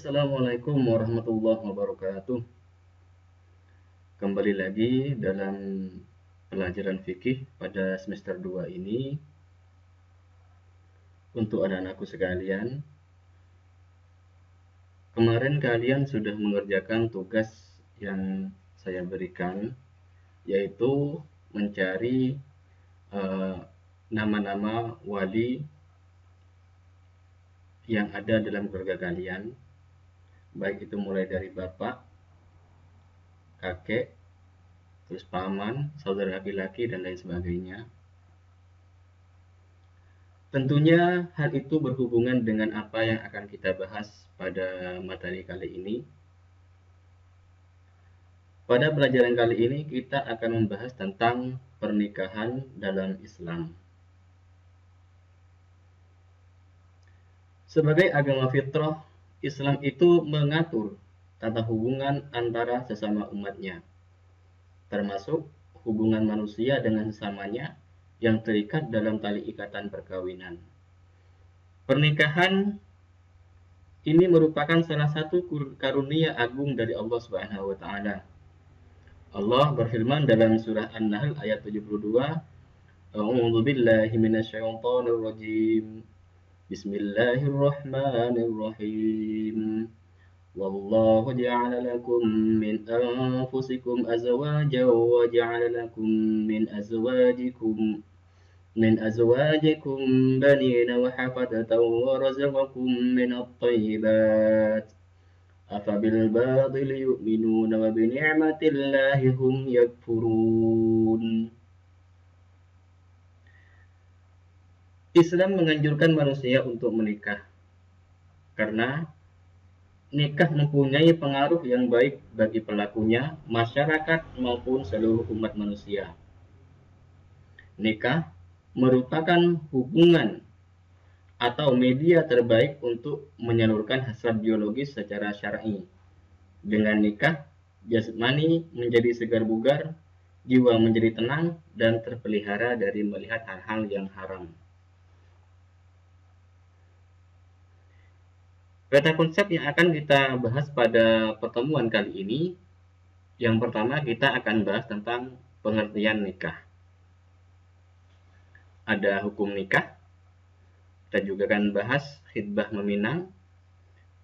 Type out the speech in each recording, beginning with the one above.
Assalamualaikum warahmatullahi wabarakatuh. Kembali lagi dalam pelajaran fikih pada semester 2 ini. Untuk anak-anakku sekalian, kemarin kalian sudah mengerjakan tugas yang saya berikan, yaitu mencari nama-nama wali yang ada dalam keluarga kalian, baik itu mulai dari bapak, kakek, terus paman, saudara laki-laki, dan lain sebagainya. Tentunya hal itu berhubungan dengan apa yang akan kita bahas pada materi kali ini. Pada pelajaran kali ini kita akan membahas tentang pernikahan dalam Islam. Sebagai agama fitrah, Islam itu mengatur tata hubungan antara sesama umatnya, termasuk hubungan manusia dengan sesamanya yang terikat dalam tali ikatan perkawinan. Pernikahan ini merupakan salah satu karunia agung dari Allah Subhanahu wa taala. Allah berfirman dalam surah An-Nahl ayat 72, A'udzu billahi minasyaitonir rajim. Bismillahirrahmanirrahim. Wallahu ja'ala lakum min anfusikum azwajan wa ja'ala lakum min azwajikum banina wa hafadatan wa razaqakum min at-thayyibat. Afabil batil yu'minuna wa bi ni'matillahi hum yakfurun. Islam menganjurkan manusia untuk menikah karena nikah mempunyai pengaruh yang baik bagi pelakunya, masyarakat maupun seluruh umat manusia. Nikah merupakan hubungan atau media terbaik untuk menyalurkan hasrat biologis secara syar'i. Dengan nikah, jasmani menjadi segar bugar, jiwa menjadi tenang dan terpelihara dari melihat hal-hal yang haram. Peta konsep yang akan kita bahas pada pertemuan kali ini, yang pertama kita akan bahas tentang pengertian nikah. Ada hukum nikah, kita juga akan bahas khitbah meminang,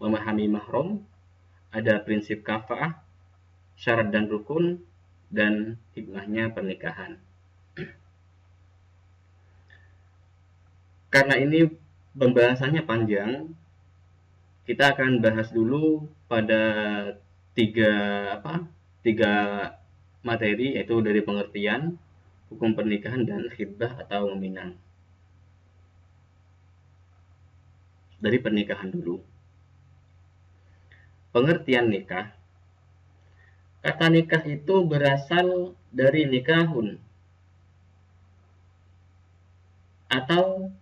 memahami mahram, ada prinsip kafa'ah, syarat dan rukun, dan hikmahnya pernikahan. Karena ini pembahasannya panjang, kita akan bahas dulu pada tiga materi, yaitu dari pengertian, hukum pernikahan, dan khitbah atau meminang. Dari pernikahan dulu. Pengertian nikah. Kata nikah itu berasal dari nikahun atau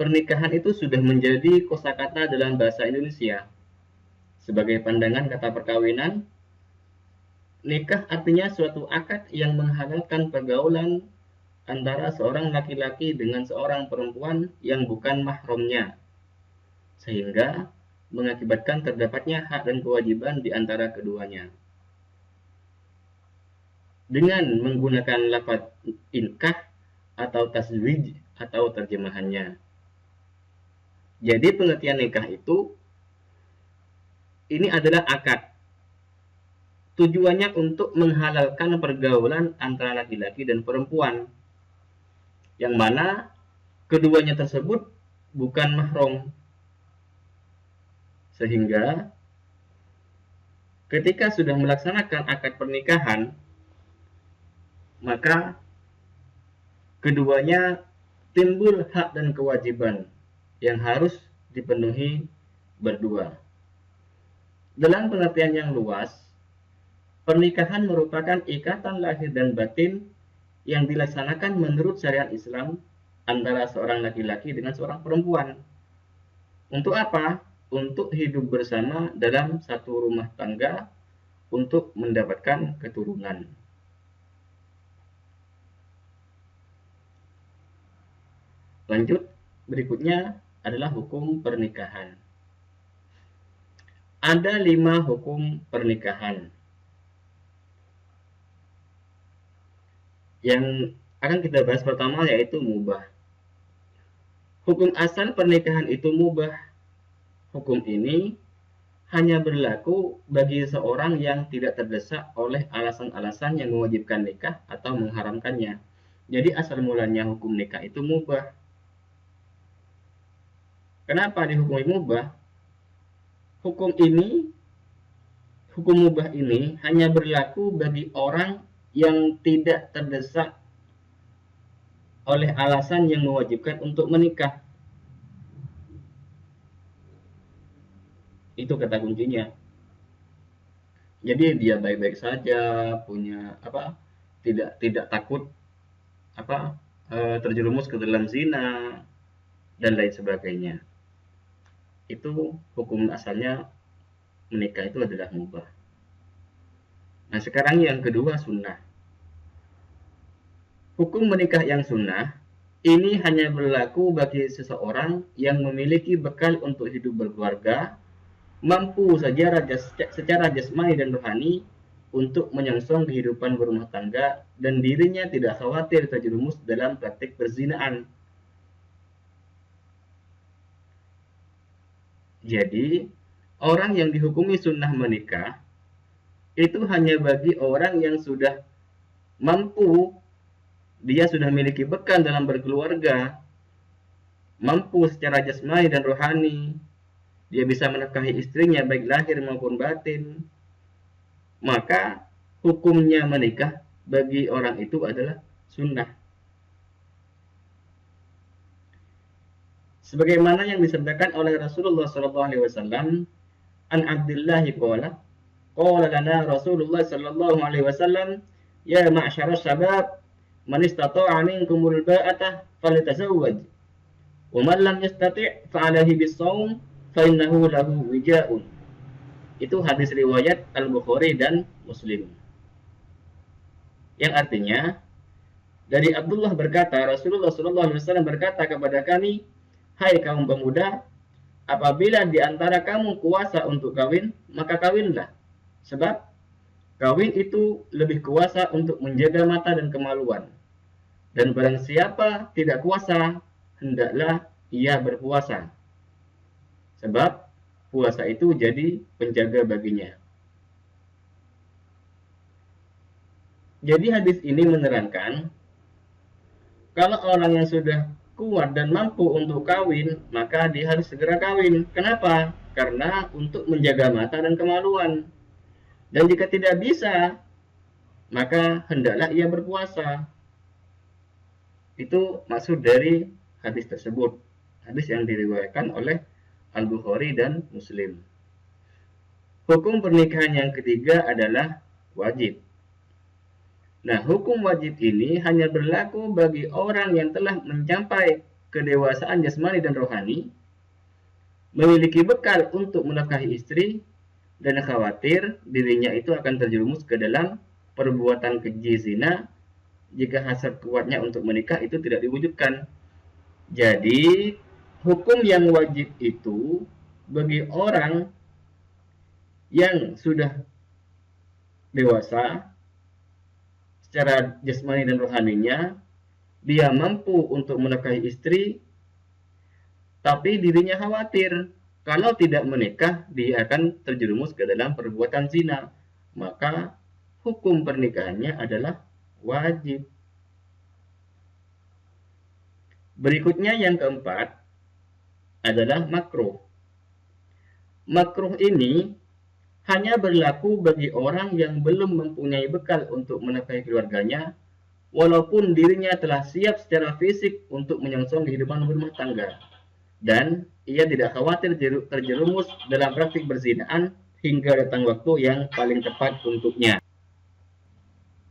pernikahan itu sudah menjadi kosakata dalam bahasa Indonesia. Sebagai pandangan kata perkawinan, nikah artinya suatu akad yang menghalalkan pergaulan antara seorang laki-laki dengan seorang perempuan yang bukan mahramnya, sehingga mengakibatkan terdapatnya hak dan kewajiban di antara keduanya. Dengan menggunakan lafaz inkah atau tazwij atau terjemahannya. Jadi pengertian nikah itu ini adalah akad. Tujuannya untuk menghalalkan pergaulan antara laki-laki dan perempuan, yang mana keduanya tersebut bukan mahram. Sehingga ketika sudah melaksanakan akad pernikahan, maka keduanya timbul hak dan kewajiban yang harus dipenuhi berdua. Dalam pengertian yang luas, pernikahan merupakan ikatan lahir dan batin yang dilaksanakan menurut syariat Islam antara seorang laki-laki dengan seorang perempuan. Untuk apa? Untuk hidup bersama dalam satu rumah tangga untuk mendapatkan keturunan. Lanjut, berikutnya adalah hukum pernikahan. Ada 5 hukum pernikahan yang akan kita bahas. Pertama yaitu mubah. Hukum asal pernikahan itu mubah. Hukum ini hanya berlaku bagi seorang yang tidak terdesak oleh alasan-alasan yang mewajibkan nikah atau mengharamkannya. Jadi asal mulanya hukum nikah itu mubah. Kenapa dihukumi mubah? Hukum mubah ini hanya berlaku bagi orang yang tidak terdesak oleh alasan yang mewajibkan untuk menikah. Itu kata kuncinya. Jadi dia baik-baik saja, punya tidak takut terjerumus ke dalam zina dan lain sebagainya. Itu hukum asalnya menikah itu adalah mubah. Nah, sekarang yang kedua, sunnah. Hukum menikah yang sunnah ini hanya berlaku bagi seseorang yang memiliki bekal untuk hidup berkeluarga, mampu secara jasmani dan rohani untuk menyongsong kehidupan berumah tangga, dan dirinya tidak khawatir terjerumus dalam praktik perzinaan. Jadi, orang yang dihukumi sunnah menikah itu hanya bagi orang yang sudah mampu, dia sudah memiliki bekal dalam berkeluarga, mampu secara jasmani dan rohani, dia bisa menafkahi istrinya baik lahir maupun batin, maka hukumnya menikah bagi orang itu adalah sunnah. Sebagaimana yang disabdakan oleh Rasulullah SAW, an Abdullah qala lana Rasulullah SAW, ya ma'syara syabab, man istata'a minkumul ba'ata falyatazawwaj, wa man lam yastati' fa'alaihi bis-shaum fa innahu lahu wija'un. Itu hadis riwayat Al-Bukhari dan Muslim. Yang artinya, dari Abdullah berkata, Rasulullah SAW berkata kepada kami, hai kaum pemuda, apabila di antara kamu kuasa untuk kawin, maka kawinlah. Sebab kawin itu lebih kuasa untuk menjaga mata dan kemaluan. Dan barang siapa tidak kuasa, hendaklah ia berpuasa. Sebab puasa itu jadi penjaga baginya. Jadi hadis ini menerangkan, kalau orang yang sudah kuat dan mampu untuk kawin, maka dia harus segera kawin. Kenapa? Karena untuk menjaga mata dan kemaluan. Dan jika tidak bisa, maka hendaklah ia berpuasa. Itu maksud dari hadis tersebut. Hadis yang diriwayatkan oleh Al-Bukhari dan Muslim. Hukum pernikahan yang ketiga adalah wajib. Nah, hukum wajib ini hanya berlaku bagi orang yang telah mencapai kedewasaan jasmani dan rohani, memiliki bekal untuk menafkahi istri, dan khawatir dirinya itu akan terjerumus ke dalam perbuatan keji zina jika hasrat kuatnya untuk menikah itu tidak diwujudkan. Jadi, hukum yang wajib itu bagi orang yang sudah dewasa secara jasmani dan rohaninya, dia mampu untuk menafkahi istri, tapi dirinya khawatir kalau tidak menikah dia akan terjerumus ke dalam perbuatan zina, maka hukum pernikahannya adalah wajib. Berikutnya yang keempat adalah makruh. Makruh ini hanya berlaku bagi orang yang belum mempunyai bekal untuk menafkahi keluarganya, walaupun dirinya telah siap secara fisik untuk menyongsong kehidupan berumah tangga, dan ia tidak khawatir terjerumus dalam praktik perzinaan hingga datang waktu yang paling tepat untuknya.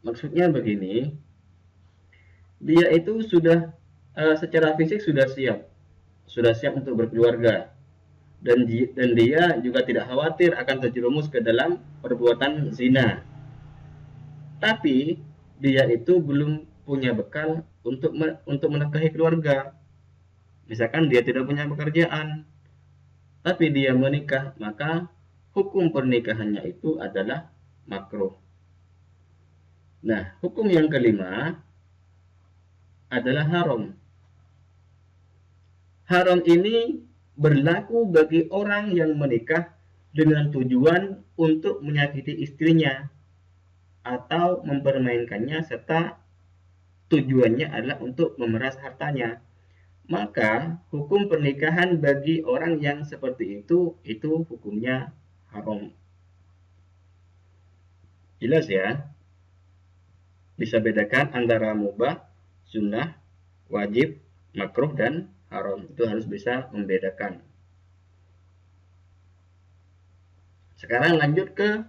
Maksudnya begini, dia itu sudah secara fisik sudah siap untuk berkeluarga, dan dia juga tidak khawatir akan terjerumus ke dalam perbuatan zina. Tapi dia itu belum punya bekal untuk menafkahi keluarga. Misalkan dia tidak punya pekerjaan, tapi dia menikah, maka hukum pernikahannya itu adalah makruh. Nah, hukum yang kelima adalah haram. Haram ini berlaku bagi orang yang menikah dengan tujuan untuk menyakiti istrinya atau mempermainkannya serta tujuannya adalah untuk memeras hartanya. Maka hukum pernikahan bagi orang yang seperti itu hukumnya haram. Jelas ya? Bisa bedakan antara mubah, sunnah, wajib, makruh, dan haram. Itu harus bisa membedakan. Sekarang lanjut ke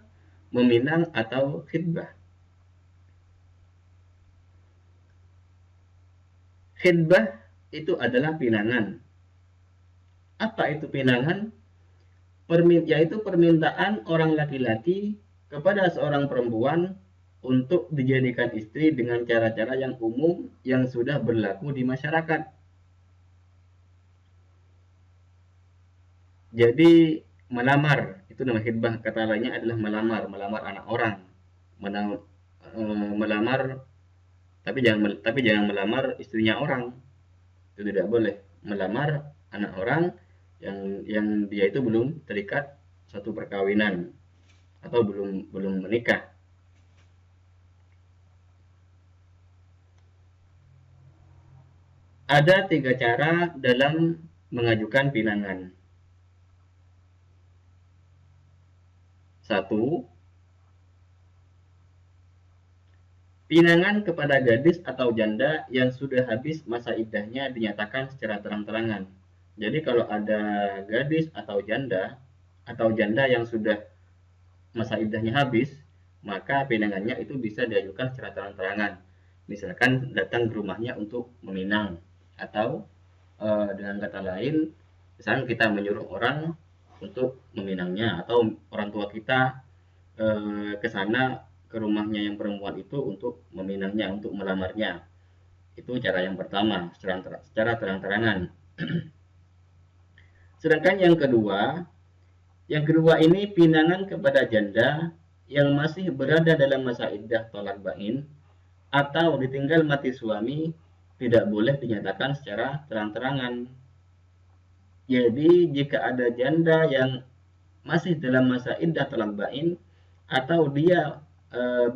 meminang atau khidbah. Khidbah itu adalah pinangan. Apa itu pinangan? Yaitu permintaan orang laki-laki kepada seorang perempuan untuk dijadikan istri dengan cara-cara yang umum yang sudah berlaku di masyarakat. Jadi melamar, itu nama khidbah, kata lainnya adalah melamar anak orang. Melamar, tapi jangan melamar istrinya orang. Itu tidak boleh. Melamar anak orang yang dia itu belum terikat satu perkawinan atau belum menikah. Ada 3 cara dalam mengajukan pinangan. 1. Pinangan kepada gadis atau janda yang sudah habis masa iddahnya dinyatakan secara terang-terangan. Jadi kalau ada gadis atau janda yang sudah masa iddahnya habis, maka pinangannya itu bisa diajukan secara terang-terangan. Misalkan datang ke rumahnya untuk meminang, atau dengan kata lain, misalkan kita menyuruh orang untuk meminangnya, atau orang tua kita ke sana, ke rumahnya yang perempuan itu untuk meminangnya, untuk melamarnya. Itu cara yang pertama, secara terang-terangan. Sedangkan yang kedua ini pinangan kepada janda yang masih berada dalam masa iddah tolak bain atau ditinggal mati suami tidak boleh dinyatakan secara terang-terangan. Jadi jika ada janda yang masih dalam masa iddah tolak bain atau dia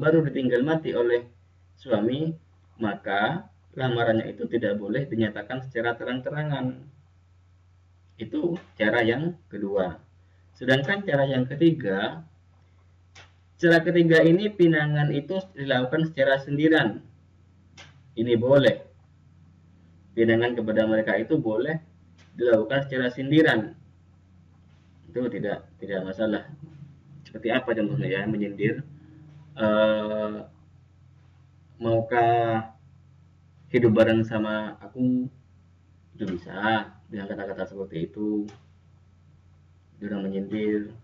baru ditinggal mati oleh suami, maka lamarannya itu tidak boleh dinyatakan secara terang-terangan. Itu cara yang kedua. Sedangkan cara yang ketiga ini pinangan itu dilakukan secara sendirian. Ini boleh. Pinangan kepada mereka itu boleh dilakukan secara sindiran. Itu tidak masalah. Seperti apa contohnya ya, menyindir? Maukah hidup bareng sama aku? Itu bisa dengan kata-kata seperti itu. Dia menyindir.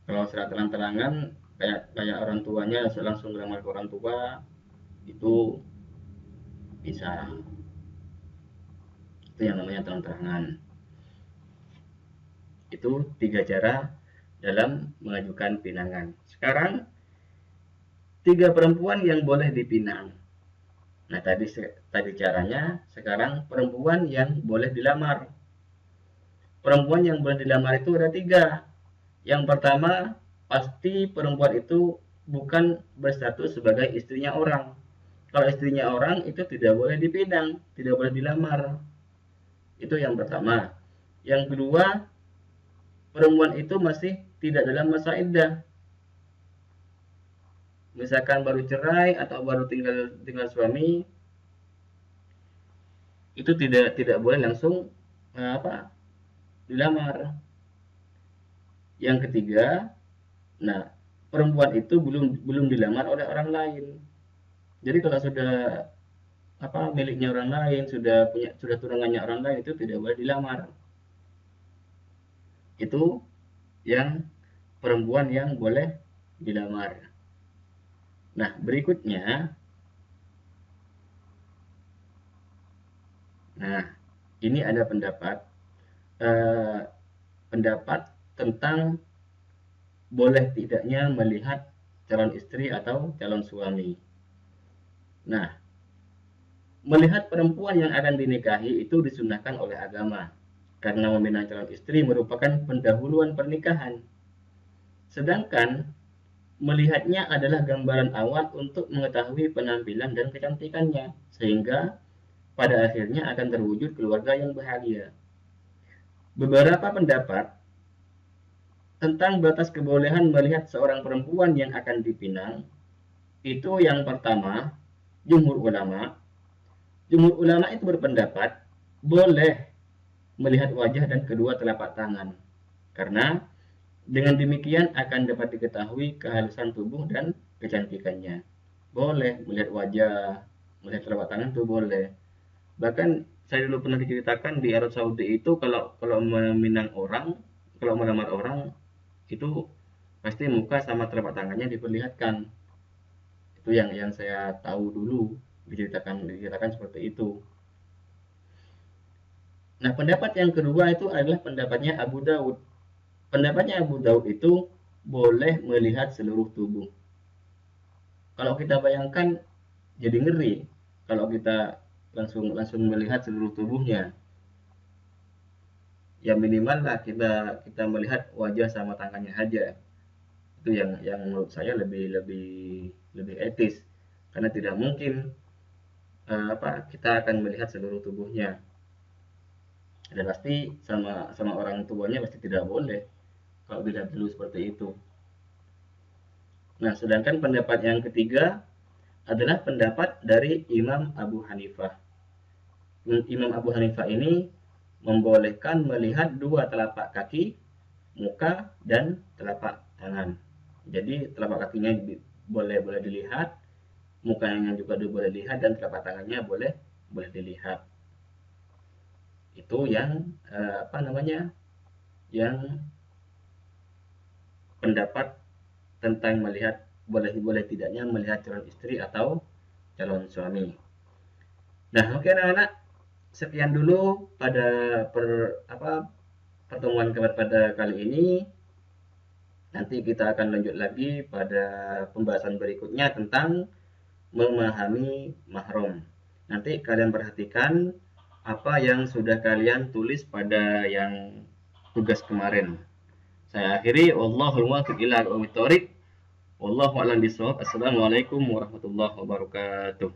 Kalau secara terang-terangan kayak orang tuanya langsung ngelamar ke orang tua, itu bisa. Itu yang namanya terang-terangan. Itu 3 cara dalam mengajukan pinangan. Sekarang 3 perempuan yang boleh dipinang. Nah, tadi caranya, sekarang perempuan yang boleh dilamar. Perempuan yang boleh dilamar itu ada 3. Yang pertama, pasti perempuan itu bukan berstatus sebagai istrinya orang. Kalau istrinya orang itu tidak boleh dipinang, tidak boleh dilamar. Itu yang pertama. Yang kedua, perempuan itu masih tidak dalam masa iddah. Misalkan baru cerai atau baru tinggal suami, itu tidak boleh langsung dilamar. Yang ketiga, nah, perempuan itu belum dilamar oleh orang lain. Jadi kalau sudah miliknya orang lain, sudah tunangannya orang lain, itu tidak boleh dilamar. Itu yang perempuan yang boleh dilamar. Nah, berikutnya, nah, ini ada pendapat pendapat tentang boleh tidaknya melihat calon istri atau calon suami. Nah, melihat perempuan yang akan dinikahi itu disunahkan oleh agama, karena meminang calon istri merupakan pendahuluan pernikahan. Sedangkan melihatnya adalah gambaran awal untuk mengetahui penampilan dan kecantikannya, sehingga pada akhirnya akan terwujud keluarga yang bahagia. Beberapa pendapat tentang batas kebolehan melihat seorang perempuan yang akan dipinang itu yang pertama, jumhur ulama. Jumhur ulama itu berpendapat boleh melihat wajah dan kedua telapak tangan, karena dengan demikian akan dapat diketahui kehalusan tubuh dan kecantikannya. Boleh melihat wajah, melihat telapak tangan itu boleh. Bahkan saya dulu pernah diceritakan di Arab Saudi itu kalau meminang orang, kalau melamar orang itu pasti muka sama telapak tangannya diperlihatkan. Itu yang saya tahu dulu, diceritakan seperti itu. Nah, pendapat yang kedua itu adalah pendapatnya Abu Daud. Pendapatnya Abu Daud itu boleh melihat seluruh tubuh. Kalau kita bayangkan jadi ngeri kalau kita langsung melihat seluruh tubuhnya. Ya minimal lah kita melihat wajah sama tangannya aja. Itu yang menurut saya lebih etis, karena tidak mungkin kita akan melihat seluruh tubuhnya. Dan pasti sama orang tuanya pasti tidak boleh kalau dilihat dulu seperti itu. Nah, sedangkan pendapat yang ketiga adalah pendapat dari Imam Abu Hanifah. Imam Abu Hanifah ini membolehkan melihat dua telapak kaki, muka, dan telapak tangan. Jadi telapak kakinya boleh dilihat, mukanya juga boleh dilihat, dan telapak tangannya boleh dilihat. Itu yang yang pendapat tentang melihat boleh tidaknya melihat calon istri atau calon suami. Nah, oke anak-anak, sekian dulu pada pertemuan pada kali ini. Nanti kita akan lanjut lagi pada pembahasan berikutnya tentang memahami mahram. Nanti kalian perhatikan apa yang sudah kalian tulis pada yang tugas kemarin. Saya akhiri, wallahul muwaffiq ila aqwamit thoriq. Wallahu a'lam bishawab. Assalamualaikum warahmatullahi wabarakatuh.